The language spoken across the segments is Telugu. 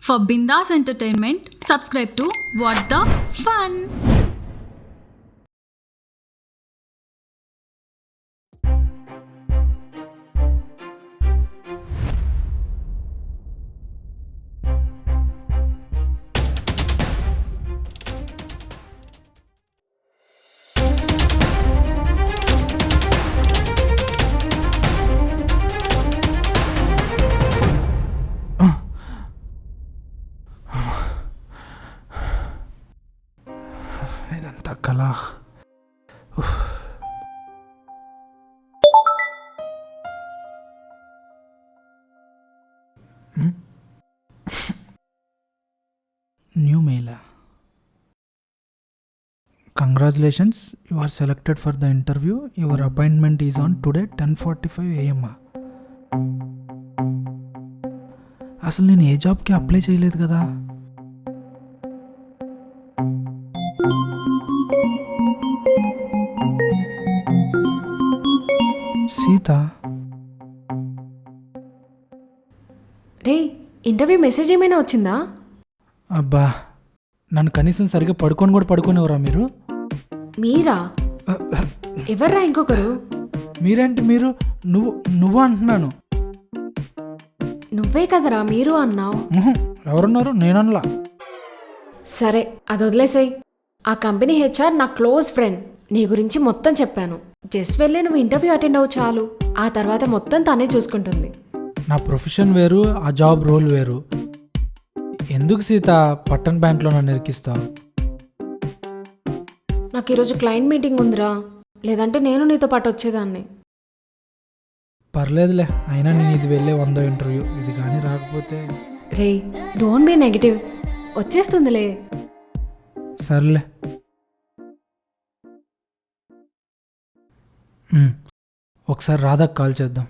For Bindas Entertainment, subscribe to What the Fun. ఇదంతా కళ. New mail. Congratulations, you are selected for the interview. Your appointment is on today 10:45 AM. అసలు నేను ఏ జాబ్కి అప్లై చేయలేదు కదా. సీత, రే, ఇంటర్వ్యూ మెసేజ్ ఏమైనా వచ్చిందా? అబ్బా, నన్ను కనీసం సరిగ్గా పడుకోనివరా మీరు? మీరా? ఎవర్రా ఇంకొకరు? మీరేంటి మీరు? నువ్వు అంటున్నాను. నువ్వే కదరా మీరు అన్నావు. ఎవరున్నారు? నేనలా. సరే, అది వదిలేసాయి. ఆ కంపెనీ హెచ్ఆర్ నా క్లోజ్ ఫ్రెండ్. నీ గురించి మొత్తం చెప్పాను. జస్ట్ వెళ్ళి నువ్వు ఇంటర్వ్యూ అటెండ్ అవ్వు చాలు. ఆ తర్వాత మొత్తం తనే చూసుకుంటుంది. నా ప్రొఫెషన్ వేరు, ఆ జాబ్ రోల్ వేరు. ఎందుకు సీత పట్టణ్ బ్యాంక్లో నన్ను ఇరికిస్తావు? నాకు ఈరోజు క్లయింట్ మీటింగ్ ఉందిరా, లేదంటే నేను నీతో పాటు వచ్చేదాన్ని. పర్లేదులే, అయినా నేను ఇది వెళ్ళే 100 ఇంటర్వ్యూ. ఇది కానీ రాకపోతే? రే, డోంట్ బీ నెగటివ్. వచ్చేస్తుందిలే. సర్లే. ఒకసారి రాధాకు కాల్ చేద్దాం.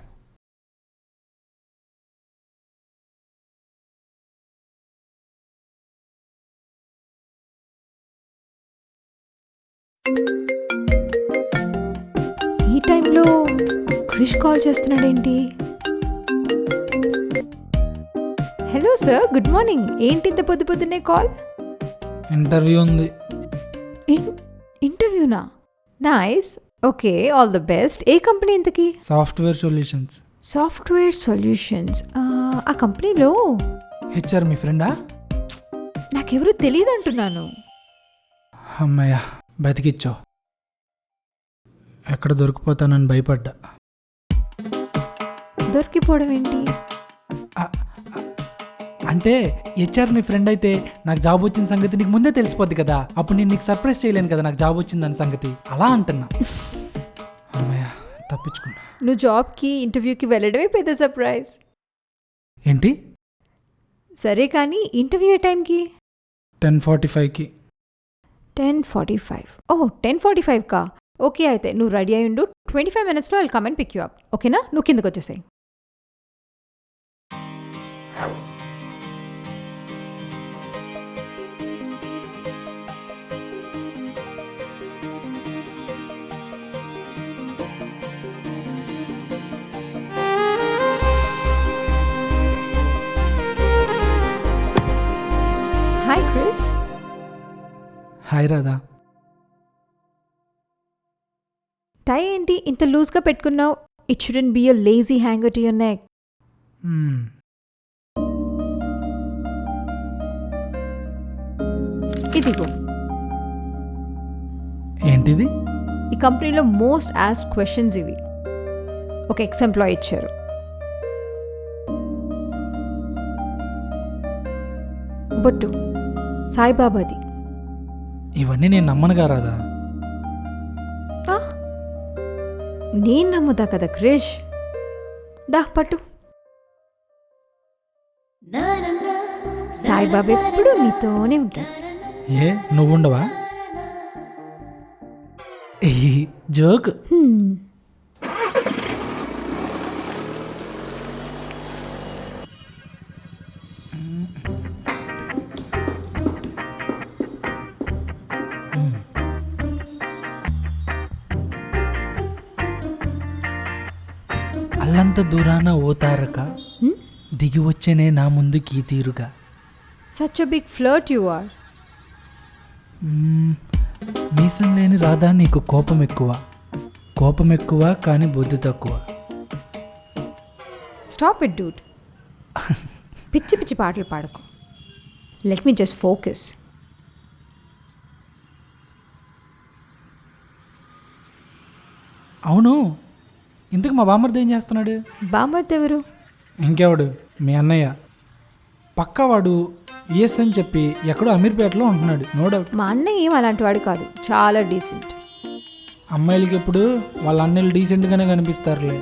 ఈ టైంలో క్రిష్ కాల్ చేస్తున్నాడేంటి? Hello sir, good morning. ఏంటి ఇంత పొద్దున్నే కాల్? ఇంటర్వ్యూ ఉంది. ఇంటర్వ్యూనా? Nice. Okay, all the best. ఏ కంపెనీ ఇంతకీ? Software solutions. Software solutions. ఆ కంపెనీలో హెచ్ఆర్ మీ ఫ్రెండా? నాకెవరూ తెలియదు అంటున్నాను. అమ్మయ్య, బ్రతికిచ్చావు. ఎక్కడ దొరికిపోతానని భయపడ్డా. దొరికిపోవడం ఏంటి? అంటే హెచ్ఆర్ నీ ఫ్రెండ్ అయితే నాకు జాబ్ వచ్చిన సంగతి నీకు ముందే తెలిసిపోద్ది కదా. అప్పుడు నేను నీకు సర్ప్రైజ్ చేయలేను కదా నాకు జాబ్ వచ్చిందని సంగతి. అలా అంటున్నా. అమ్మయ్య, తప్పించుకున్నా. నువ్వు జాబ్కి ఇంటర్వ్యూకి వెళ్ళడమే పెద్ద సర్ప్రైజ్. ఏంటి? సరే కానీ ఇంటర్వ్యూ ఏ టైంకి? 10:45కి. 10:45. ఓ, 10:45 కా? ఓకే, అయితే నువ్వు రెడీ అయి ఉండు. 25 minutesలో I'll come and pick you up. ఓకేనా? నువ్వు కిందకు వచ్చేసాయి. Hi Krish. Hi Radha. Tie ఏంటి ఇంత లూజ్గా పెట్టుకున్నావు? It shouldn't be a lazy hanger to your neck. ఇదిగో. ఏంటిది? ఈ కంపెనీలో మోస్ట్ ఆస్క్డ్ క్వశ్చన్స్ ఇవి. ఒక ఎక్స్ ఎంప్లాయీ ఇచ్చారు. బొట్టు సాయిబాబాది. ఇవన్నీ నేను నమ్మనుగా రాధా. నేను నమ్ముదా కదా క్రిష్. దా పట్టు. సాయిబాబా ఎప్పుడు నీతోనే ఉంటాడు. ఏ నువ్వుండవా? జోక్. అల్లంత దూరాన ఓ తారక దిగి వచ్చేనే నా ముందుకి తీరుగా such a big flirt you are. మీసం లేని రాధా నీకు కోపం ఎక్కువ, కోపం ఎక్కువ కానీ బుద్ధి తక్కువ. Stop it dude. పిచ్చి పిచ్చి పాటలు పాడకు. Let me just focus. అవును, ఇంతకు మా బామ్మర్ది ఏం చేస్తున్నాడు? బామ్మర్ది ఎవరు? ఇంకెవడు, మీ అన్నయ్య. పక్కా వాడు ఈఎస్ అని చెప్పి ఎక్కడో అమీర్పేటలో ఉంటున్నాడు, నో డౌట్. మా అన్నయ్య ఏం అలాంటి వాడు కాదు, చాలా డీసెంట్. అమ్మాయిలకి ఎప్పుడు వాళ్ళ అన్నయ్యలు డీసెంట్గానే కనిపిస్తారులే.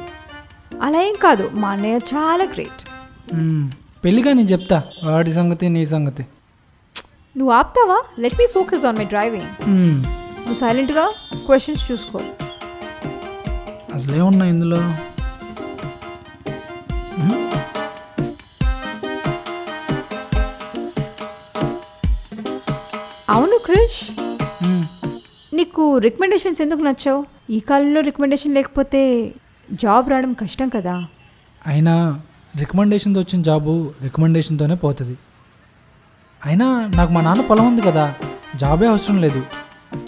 అలా ఏం కాదు, మా అన్నయ్య చాలా గ్రేట్. పెళ్ళిగా నేను చెప్తా వాడి సంగతి నీ సంగతి. నువ్వు ఆపుతావా? Let me focus on my driving. నువ్వు సైలెంట్గా క్వశ్చన్స్ చూసుకో. అసలేమున్నా ఇందులో? అవును క్రిష్, నీకు రికమెండేషన్స్ ఎందుకు నచ్చావు? ఈ కాలంలో రికమెండేషన్ లేకపోతే జాబ్ రావడం కష్టం కదా. అయినా రికమెండేషన్తో వచ్చిన జాబు రికమెండేషన్తోనే పోతుంది. అయినా నాకు మా నాన్న పొలం ఉంది కదా, జాబే అవసరం లేదు,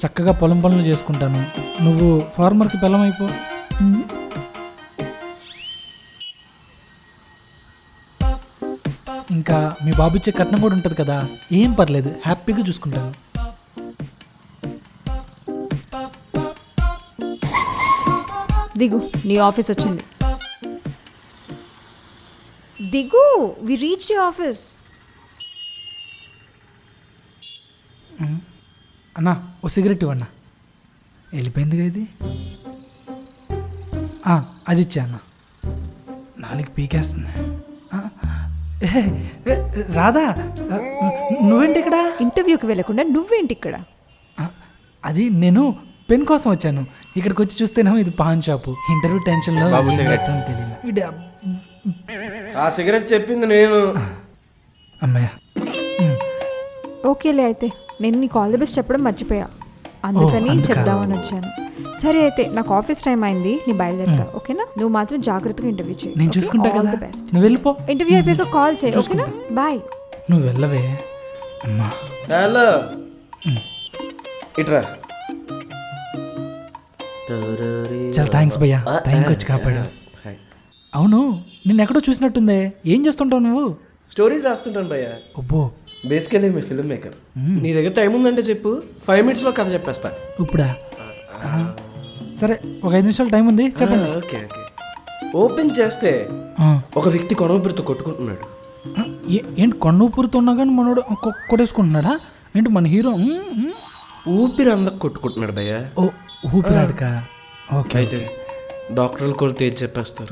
చక్కగా పొలం పనులు చేసుకుంటాను. నువ్వు ఫార్మర్కి పొలం అయిపో. ఇంకా మీ బాబు ఇచ్చే కట్నం కూడా ఉంటుంది కదా, ఏం పర్లేదు, హ్యాపీగా చూసుకుంటాను. దిగు, నీ ఆఫీస్ వచ్చింది. దిగు, వి రీచ్ ది ఆఫీస్. అన్నా ఓ సిగరెట్ ఇవ్వన్నా. వెళ్ళిపోయిందిగా ఇది. అది ఇచ్చా అన్న, నాలుగు పీకేస్తుంది. రాధా, నువ్వేంటి ఇక్కడ? ఇంటర్వ్యూకి వెళ్ళకుండా నువ్వేంటి ఇక్కడ? అది నేను పెన్ కోసం వచ్చాను. ఇక్కడికి వచ్చి చూస్తేనేమో ఇది పాన్ షాపు. ఇంటర్వ్యూ టెన్షన్లో తెలియదు. ఆ సిగరెట్ చెప్పింది నేను. అమ్మయ్య, ఓకేలే, అయితే నేను నీకు ఆల్ ది బెస్ట్ చెప్పడం మర్చిపోయా, అందుకని చెప్దామని వచ్చాను. సరే అయితే నాకు ఆఫీస్ టైం అయింది, నీ బయలుదేరుతా, ఓకేనా? నువ్వు మాత్రం జాగ్రత్తగా ఇంటర్వ్యూ చేయి. నేను చూసుకుంటా కదా. బెస్ట్. నువ్వు వెళ్ళిపో. ఇంటర్వ్యూ అయిపోయాక కాల్ చేయి, ఓకేనా? బాయ్. నువ్వు వెళ్ళవే అమ్మా. హలో, ఇట్రా. చాలా థ్యాంక్స్ భయ్యా, టైంకి వచ్చి కాపాడు. అవును, నిన్ను ఎక్కడో చూసినట్టుందే. ఏం చేస్తుంటావు నువ్వు? స్టోరీస్ రాస్తుంటాను భయ్య. అబ్బో, బేసికలీ మీ ఫిల్మ్ మేకర్. నీ దగ్గర టైం ఉందంటే చెప్పు, 5 minutes కథ చెప్పేస్తా. ఇప్పుడా? సరే, ఒక 5 నిమిషాలు టైం ఉంది, చెప్పండి. Okay okay. ఓపెన్ చేస్తే ఒక వ్యక్తి కొనవూపిరితో కొట్టుకుంటున్నాడు. ఏంటి కొన్నూపురితో ఉన్నా కానీ మనోడు కొట్టేసుకుంటున్నాడా ఏంటి మన హీరో? ఊపిరి అందకు కొట్టుకుంటున్నాడు భయ్య. ఓ, ఊపిరాడక. ఓకే. అయితే డాక్టర్లు కూడా తేల్చి చెప్పేస్తారు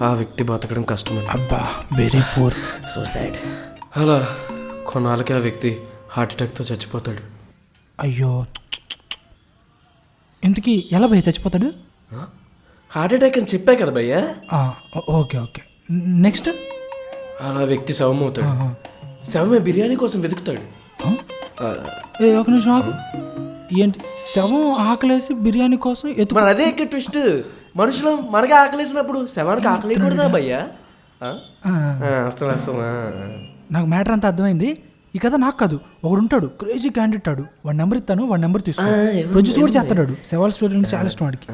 ఆ వ్యక్తి బతకడం కష్టమని. అబ్బా, వెరీ పూర్, సూసైడ్. అలా కొన్నాళ్ళకి ఆ వ్యక్తి హార్ట్అటాక్తో చచ్చిపోతాడు. అయ్యో, ఇంతకీ ఎలా భయ్య చచ్చిపోతాడు? హార్ట్అటాక్ అని చెప్పా కదా భయ్య. Okay okay, next? అలా వ్యక్తి శవం అవుతాడు. శవమే బిర్యానీ కోసం వెతుకుతాడు. ఒక నిమిషం ఆగు. ఏంటి, శవం ఆకలేసి బిర్యానీ కోసం మరి అదే ఇక్కడ ట్విస్ట్. మనుషులు మనకి ఆకలేసినప్పుడు శవానికి ఆకలేయకూడదా భయ్యా? నాకు మ్యాటర్ అంతా అర్థమైంది. ఈ కథ నాకు కాదు, ఒకడు ఉంటాడు క్రేజీ క్యాండిడేట్. ఆడు వాడి నెంబర్ ఇస్తాను, వాడి నెంబర్ తీస్తాను. ప్రొడ్యూస్ కూడా చేస్తాడు. శవాల స్టోరీ అంటే చాలా ఇష్టం వాడికి.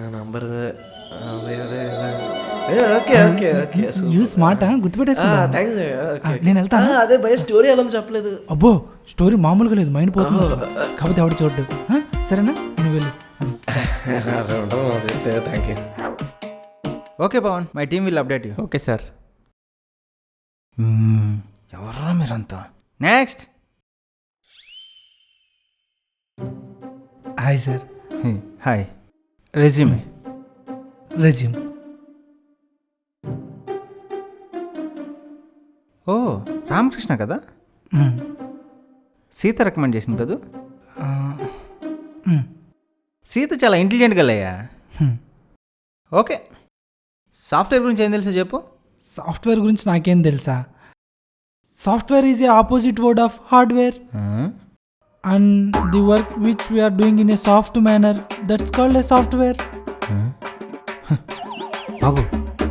స్మార్ట్, గుర్తుపెట్టేసుకున్నా. నేను వెళ్తాను. అదే భయ స్టోరీ ఎలా చెప్పలేదు. అబ్బో, స్టోరీ మామూలుగా లేదు, మైండ్ పోతుంది కాకపోతే ఎవడు చూడ్డు. సరేనా, నువ్వు వెళ్ళి. Okay Pavan, my team will update you. Okay sir. ఎవర్రా మీరంతా? Next. Hi sir. Hi. Resume. Resume. ఓ, రామకృష్ణ కదా? సీత రికమెండ్ చేసింది కదా? సీత చాలా ఇంటెలిజెంట్ గలయ్యా. ఓకే, సాఫ్ట్వేర్ గురించి ఏం తెలుసో చెప్పు. సాఫ్ట్వేర్ గురించి నాకేం తెలుసా? Software is a opposite word of hardware. And the work which we are doing in a soft manner, that's called a software. బాబు,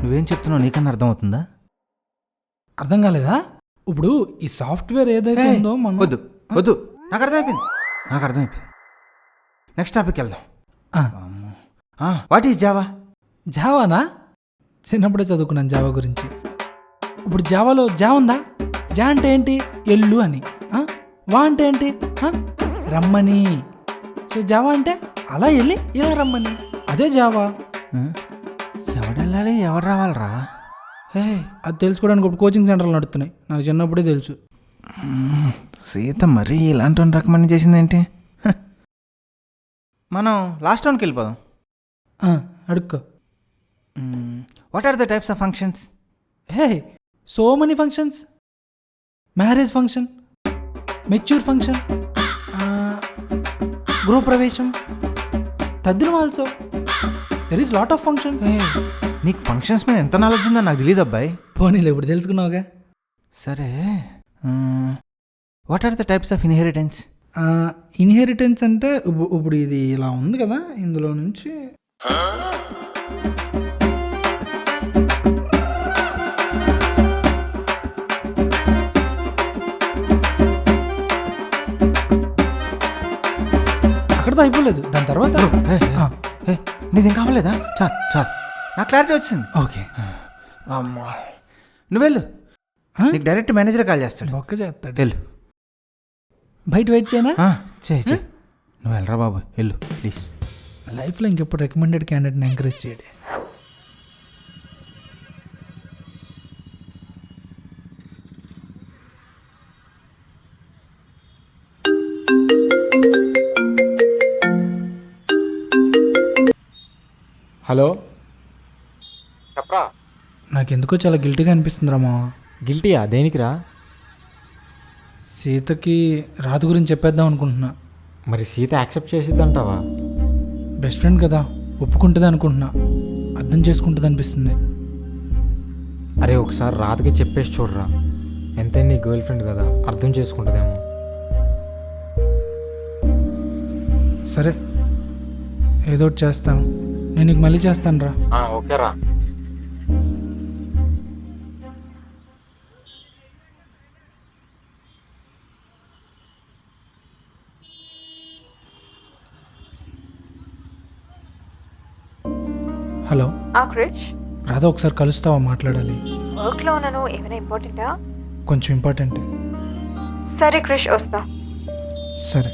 నువ్వేం చెప్తున్నావు నీకన్నా అర్థమవుతుందా? అర్థం కాలేదా? ఇప్పుడు ఈ సాఫ్ట్వేర్ ఏదైతే ఉందో మనం వద్దు వద్దు, నాకు అర్థమైపోయింది. నెక్స్ట్ టాపిక్ వెళ్దాం. What is Java? జావానా? చిన్నప్పుడే చదువుకున్నాను జావా గురించి. ఇప్పుడు జావాలో జా ఉందా? జా అంటే ఏంటి? ఎల్లు అని. వా అంటే ఏంటి? రమ్మని. సో జావా అంటే అలా వెళ్ళి ఇలా రమ్మని, అదే జావా. ఎవడెళ్ళాలి, ఎవరు రావాలరా? అది తెలుసుకోవడానికి ఇప్పుడు కోచింగ్ సెంటర్లు నడుస్తున్నాయి, నాకు చిన్నప్పుడే తెలుసు. సీత మరీ ఇలాంటి రికమెండ్ చేసిందేంటి? మనం లాస్ట్ రౌండ్కి వెళ్ళిపోదాం. అడుక్కో. What are the types of functions? So many functions. Marriage function, mature function, గృహప్రవేశం, తద్దినం also. There is lot of functions. నీకు ఫంక్షన్స్ మీద ఎంత నాలెడ్జ్ ఉందో నాకు తెలియదు అబ్బాయి. పోనీలే, ఇప్పుడు తెలుసుకున్నావుగా. సరే, what are the types of inheritance? Inheritance అంటే ఇప్పుడు ఇది ఇలా ఉంది కదా, ఇందులో నుంచి అక్కడితో అయిపోలేదు. దాని తర్వాత నీదేం కావాలేదా? చాలు నాకు క్లారిటీ వచ్చింది. ఓకే. అమ్మా, నువ్వు వెళ్ళు. నీకు డైరెక్ట్ మేనేజర్ కాల్ చేస్తాడు. ఒక్క చేస్తాడు. వెళ్ళు. బయట వెయిట్ చేయనా? చేయి. నువ్వు వెళ్ళరా బాబు, వెళ్ళు ప్లీజ్. లైఫ్లో ఇంకెప్పుడు రికమెండెడ్ క్యాండిడేట్ని ఎంకరేజ్ చేయడే. హలో, చెప్పరా? నాకెందుకో చాలా గిల్టీగా అనిపిస్తుంది రామా. గిల్టీయా? దేనికిరా? సీతకి రాధ గురించి చెప్పేద్దాం అనుకుంటున్నా. మరి సీత యాక్సెప్ట్ చేసిద్దంటావా? బెస్ట్ ఫ్రెండ్ కదా, ఒప్పుకుంటుంది అనుకుంటున్నా. అర్థం చేసుకుంటుంది అనిపిస్తుంది. అరే ఒకసారి రాధకి చెప్పేసి చూడరా, ఎంతైనా నీ గర్ల్ ఫ్రెండ్ కదా, అర్థం చేసుకుంటుందేమో. సరే, ఏదో ఒకటి చేస్తాను. నేను నీకు మళ్ళీ చేస్తాను రా. ఓకేరా. హలో క్రిష్, రాధ, ఒకసారి కలుస్తావా? మాట్లాడాలి. వర్క్లో ఉన్నాను. ఏమైనా ఇంపార్టెంటా? కొంచెం ఇంపార్టెంట్. సరే క్రిష్, వస్తా. సరే.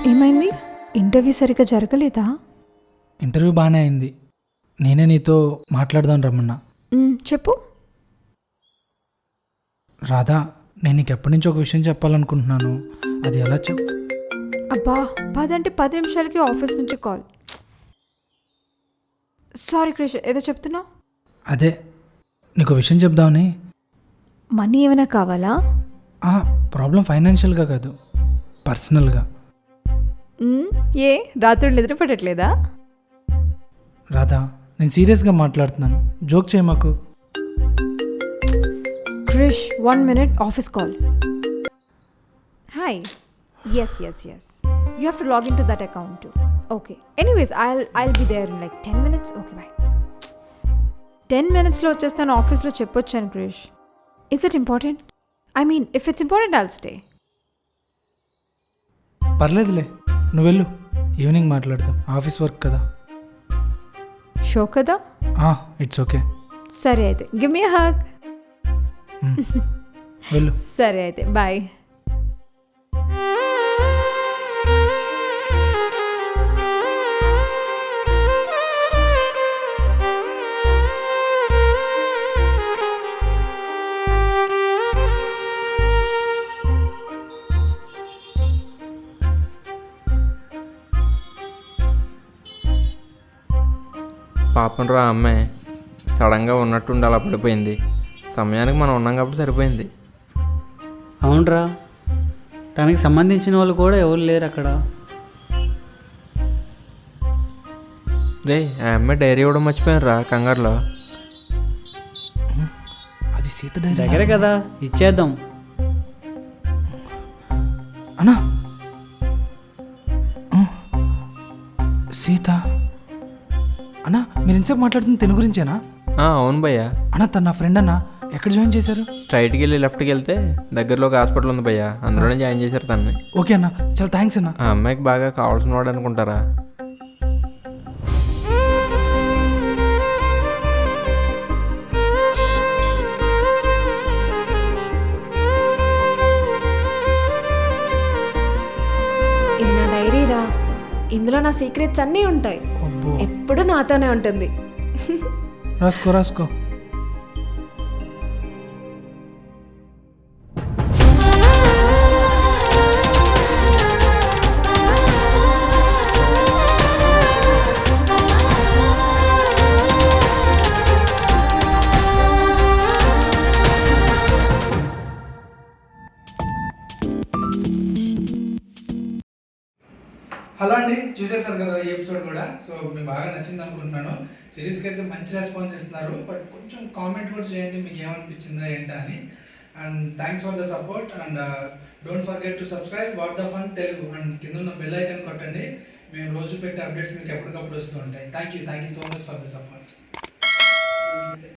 ఏమైంది? ఇంటర్వ్యూ సరిగ్గా జరగలేదా? ఇంటర్వ్యూ బాగానే అయింది. నేనే నీతో మాట్లాడదాం రమ్మన్నా. చెప్పు. రాధా, నేను నీకు ఎప్పటి నుంచి ఒక విషయం చెప్పాలనుకుంటున్నాను. అది ఎలా అబ్బా, 10 అంటే 10 నిమిషాలకి ఆఫీస్ నుంచి కాల్. సారీ క్రిష్, ఏదో చెప్తున్నావు? అదే, నీకు విషయం చెప్దామని. మనీ ఏమైనా కావాలా? ప్రాబ్లం ఫైనాన్షియల్గా కాదు, పర్సనల్గా. ఏ రాత్రి నిద్రపడట్లేదా? రాధా, నేను సీరియస్గా మాట్లాడుతున్నాను, జోక్ చేయ మాకు. Krish, 1 minute, office call. Hi. Yes you have to log in to that account too. Okay, anyways I'll be there in like 10 minutes. Okay, bye. 10 minutesలో వచ్చేస్తాను. ఆఫీస్లో చెప్పొచ్చాను Krish. Is it important? I mean, if it's important I'll stay. పర్లేదులే, నువ్వు వెళ్ళు. ఈవినింగ్ మాట్లాడతాం, ఆఫీస్ వర్క్ కదా. షో కదా? It's okay. సరే అయితే, గివ్ మీ హగ్. వెళ్ళు. సరే అయితే, బాయ్. పాపం రా అమ్మాయి, సడన్గా ఉన్నట్టుండి అలా పడిపోయింది. సమయానికి మనం ఉన్నాం కాబట్టి సరిపోయింది. అవునరా, తనకి సంబంధించిన వాళ్ళు కూడా ఎవరు లేరు అక్కడ. రే ఆ అమ్మాయి డైరీ ఇవ్వడం మర్చిపోయాను రా కంగారులో. అది సీత డైరీ దగ్గరే కదా ఇచ్చేద్దాం. అన్నా సీత అన్నా మీరు ఇంతసేపు మాట్లాడుతుంది తిను గురించేనా? అవును భయ్యా. అన్నా తను నా ఫ్రెండ్ అన్నా. ఎక్కడ జాయిన్ చేశారు? స్ట్రైట్కి వెళ్ళి లెఫ్ట్కి వెళ్తే దగ్గరలో ఒక హాస్పిటల్ ఉంది భయ్యా, అందులోనే జాయిన్ చేశారు తనని. ఓకే అన్న, చాలా థ్యాంక్స్ అన్న. ఆ అమ్మాయికి బాగా కావాల్సిన వాడు అనుకుంటారా. ఇది నా డైరీరా, ఇందులో నా సీక్రెట్స్ అన్నీ ఉంటాయి. అబ్బో, ఎప్పుడు నాతోనే ఉంటుంది. రాసుకో రాసుకో. హలో అండి, చూసేశారు కదా ఈ ఎపిసోడ్ కూడా. సో మీకు బాగా నచ్చింది అనుకుంటున్నాను. సిరీస్కి అయితే మంచి రెస్పాన్స్ ఇస్తున్నారు, బట్ కొంచెం కామెంట్ కూడా చేయండి మీకు ఏమనిపించిందా ఏంటా అని. And thanks for the support. And don't forget to subscribe what the fun Telugu. And కింద ఉన్న బెల్ ఐకాన్ కొట్టండి, మేము రోజు పెట్టే అప్డేట్స్ మీకు ఎప్పటికప్పుడు వస్తూ ఉంటాయి. Thank you so much for the support.